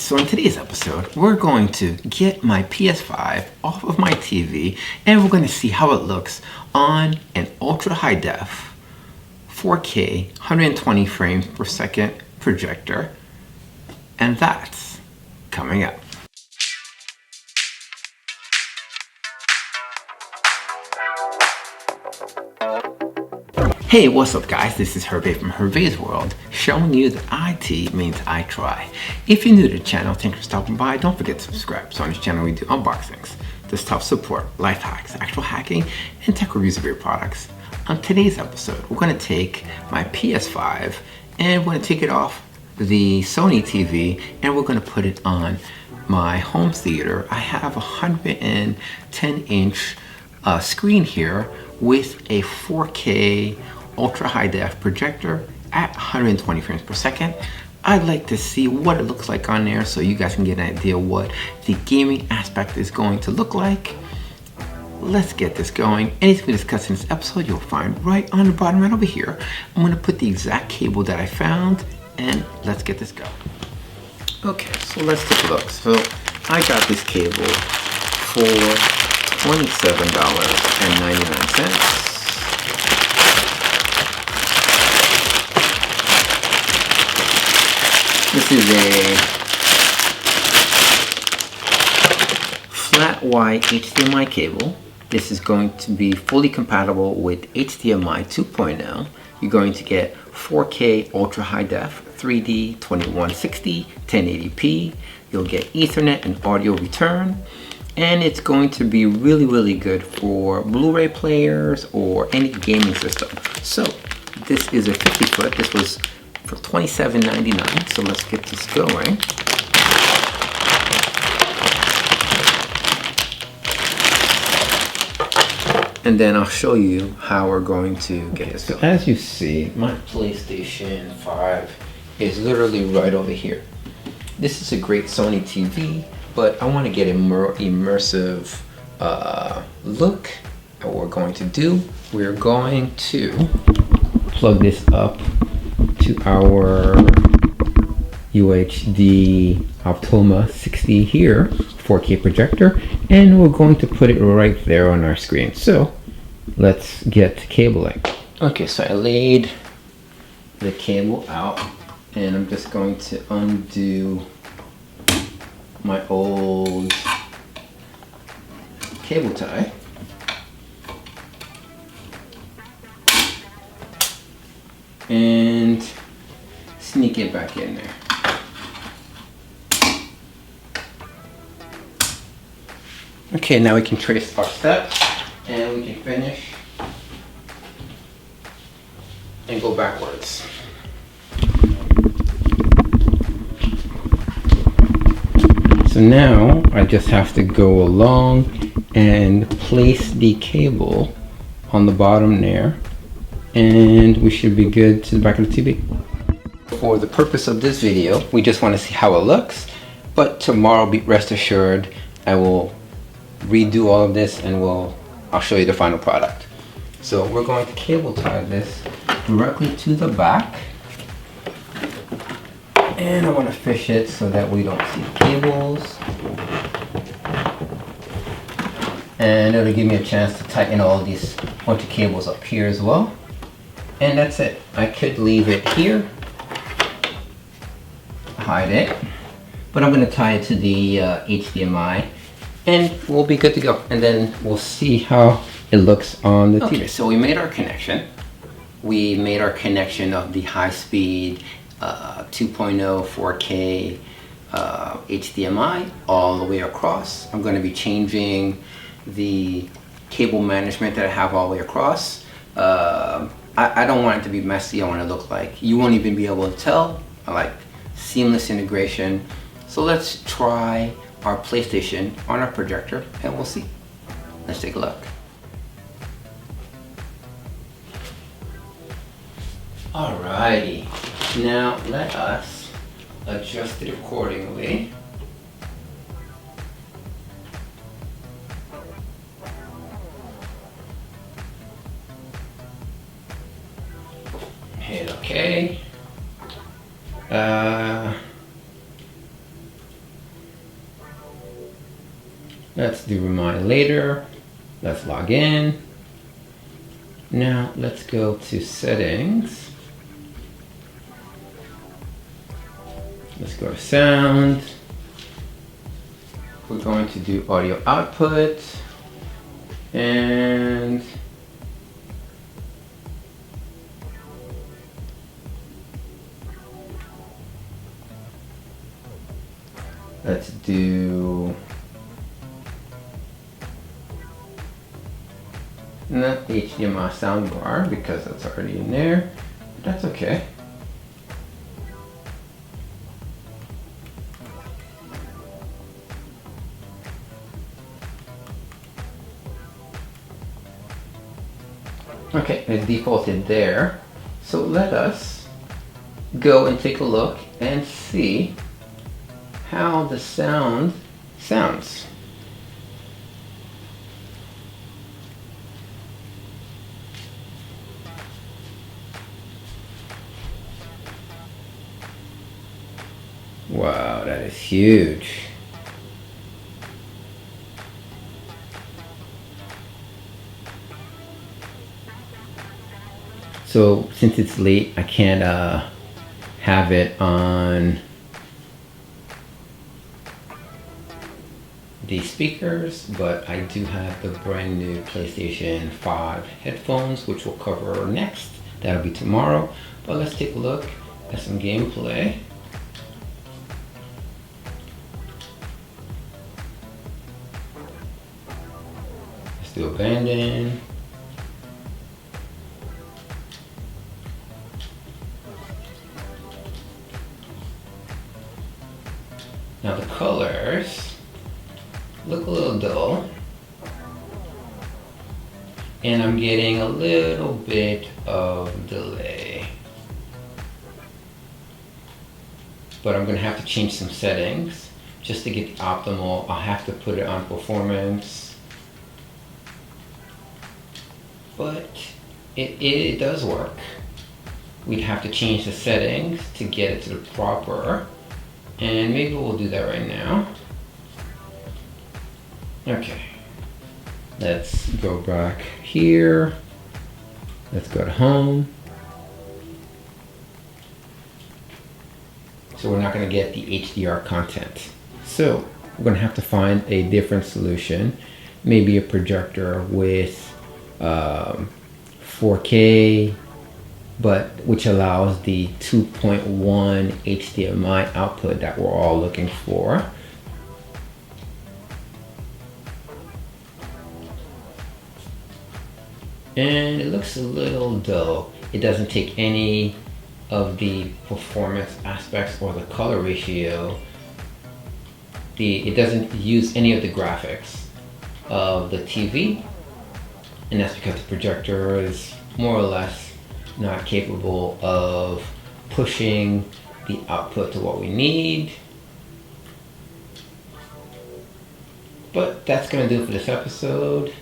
So in today's episode, we're going to get my PS5 off of my TV and we're going to see how it looks on an ultra high def 4K 120 frames per second projector. And that's coming up. Hey, what's up guys? This is Herve from HERVEs WORLD, showing you that IT means I try. If you're new to the channel, thanks for stopping by. Don't forget to subscribe. So on this channel we do unboxings, desktop support, life hacks, actual hacking, and tech reviews of your products. On today's episode, we're going to take my PS5 and we're going to take it off the Sony TV and we're going to put it on my home theater. I have a 110-inch screen here with a 4K ultra high def projector at 120 frames per second. I'd like to see what it looks like on there so you guys can get an idea what the gaming aspect is going to look like. Let's get this going. Anything we discuss in this episode you'll find right on the bottom right over here. I'm going to put the exact cable that I found and let's get this going. Okay, so let's take a look. So I got this cable for $27.99. This is a flat white HDMI cable. This is going to be fully compatible with HDMI 2.0. You're going to get 4K ultra high def, 3D 2160, 1080p. You'll get Ethernet and audio return. And it's going to be really good for Blu-ray players or any gaming system. So this is a 50-foot. This was for $27.99. So let's get this going. And then I'll show you how we're going to get this going. As you see, my PlayStation 5 is literally right over here. This is a great Sony TV, but I want to get a more immersive look at what we're going to do. We're going to plug this up to our UHD OPTOMA UHD60 here, 4K projector, and we're going to put it right there on our screen. So let's get cabling. Okay, so I laid the cable out and I'm just going to undo my old cable tie. And sneak it back in there. Okay, now we can trace our steps and we can finish and go backwards. So now I just have to go along and place the cable on the bottom there and we should be good to the back of the TV. For the purpose of this video, we just want to see how it looks, but tomorrow, be rest assured, I will redo all of this and I'll show you the final product. So we're going to cable tie this directly to the back. And I want to fish it so that we don't see the cables. And it'll give me a chance to tighten all these bunch of cables up here as well. And that's it. I could leave it here, hide it, but I'm going to tie it to the HDMI and we'll be good to go. And then we'll see how it looks on the TV. Okay, so we made our connection. We made our connection of the high-speed 2.0 4K HDMI all the way across. I'm going to be changing the cable management that I have all the way across. I don't want it to be messy. I want it to look like you won't even be able to tell. I like seamless integration. So let's try our PlayStation on our projector and we'll see. Let's take a look. Alrighty, now let us adjust it accordingly. Hit OK. Let's do remind later. Let's log in. Now let's go to settings. Let's go to sound. We're going to do audio output, and let's do not HDMI soundbar because that's already in there, but that's okay. Okay, it defaulted there. So let us go and take a look and see how the sound sounds. Wow, that is huge. So since it's late, I can't have it on the speakers, but I do have the brand new PlayStation 5 headphones, which we'll cover next. That'll be tomorrow. But let's take a look at some gameplay. Let's do abandon. Now the colors look a little dull, and I'm getting a little bit of delay, but I'm gonna have to change some settings just to get the optimal. I'll have to put it on performance, but it does work. We'd have to change the settings to get it to the proper. And maybe we'll do that right now. Okay, let's go back here. Let's go to home. So we're not gonna get the HDR content. So we're gonna have to find a different solution. Maybe a projector with 4K, but which allows the 2.1 HDMI output that we're all looking for. And it looks a little dull. It doesn't take any of the performance aspects or the color ratio. It doesn't use any of the graphics of the TV, and that's because the projector is more or less not capable of pushing the output to what we need. But that's gonna do it for this episode.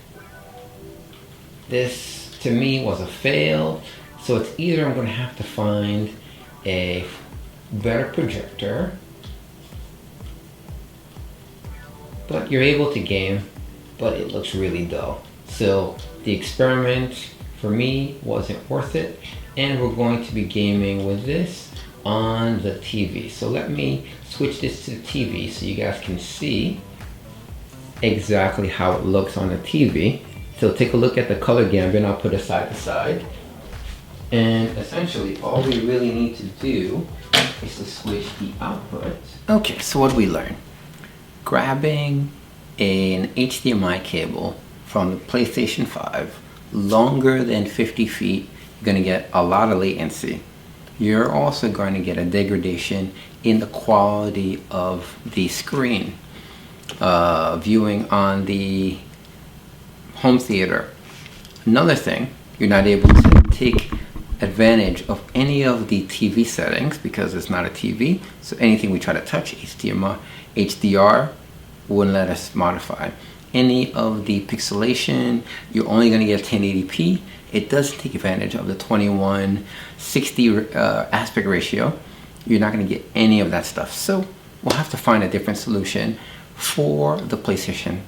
This to me was a fail, so it's either I'm gonna have to find a better projector, but you're able to game, but it looks really dull. So the experiment for me wasn't worth it, and we're going to be gaming with this on the TV. So let me switch this to the TV so you guys can see exactly how it looks on the TV. So take a look at the color gambit. I'll put it side to side, and essentially all we really need to do is to switch the output. Okay, so what did we learn? Grabbing an HDMI cable from the PlayStation 5 longer than 50 feet, you're going to get a lot of latency. You're also going to get a degradation in the quality of the screen. Viewing on the home theater. Another thing, you're not able to take advantage of any of the TV settings because it's not a TV. So anything we try to touch, HDR, wouldn't let us modify. Any of the pixelation, you're only going to get 1080p. It doesn't take advantage of the 2160 aspect ratio. You're not going to get any of that stuff. So we'll have to find a different solution for the PlayStation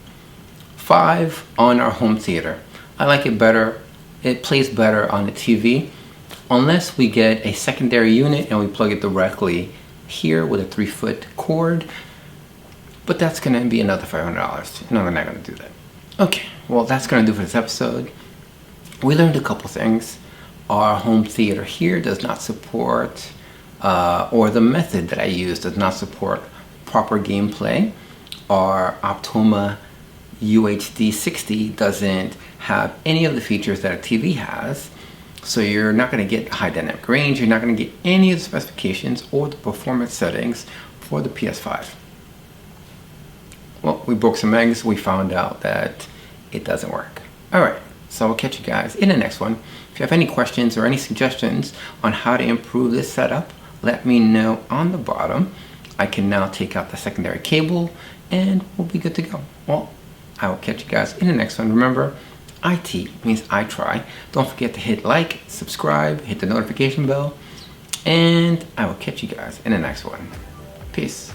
PS5 on our home theater. I like it better. It plays better on the TV, unless we get a secondary unit and we plug it directly here with a 3-foot cord. But that's gonna be another $500. No, we're not gonna do that. Okay, well, that's gonna do for this episode. We learned a couple things. Our home theater here does not support, or the method that I use does not support proper gameplay. Our OPTOMA UHD60 doesn't have any of the features that a TV has. So you're not gonna get high dynamic range, you're not gonna get any of the specifications or the performance settings for the PS5. Well, we broke some eggs. We found out that it doesn't work. All right, so I'll catch you guys in the next one. If you have any questions or any suggestions on how to improve this setup, let me know on the bottom. I can now take out the secondary cable and we'll be good to go. Well, I will catch you guys in the next one. Remember, IT means I try. Don't forget to hit like, subscribe, hit the notification bell, and I will catch you guys in the next one. Peace.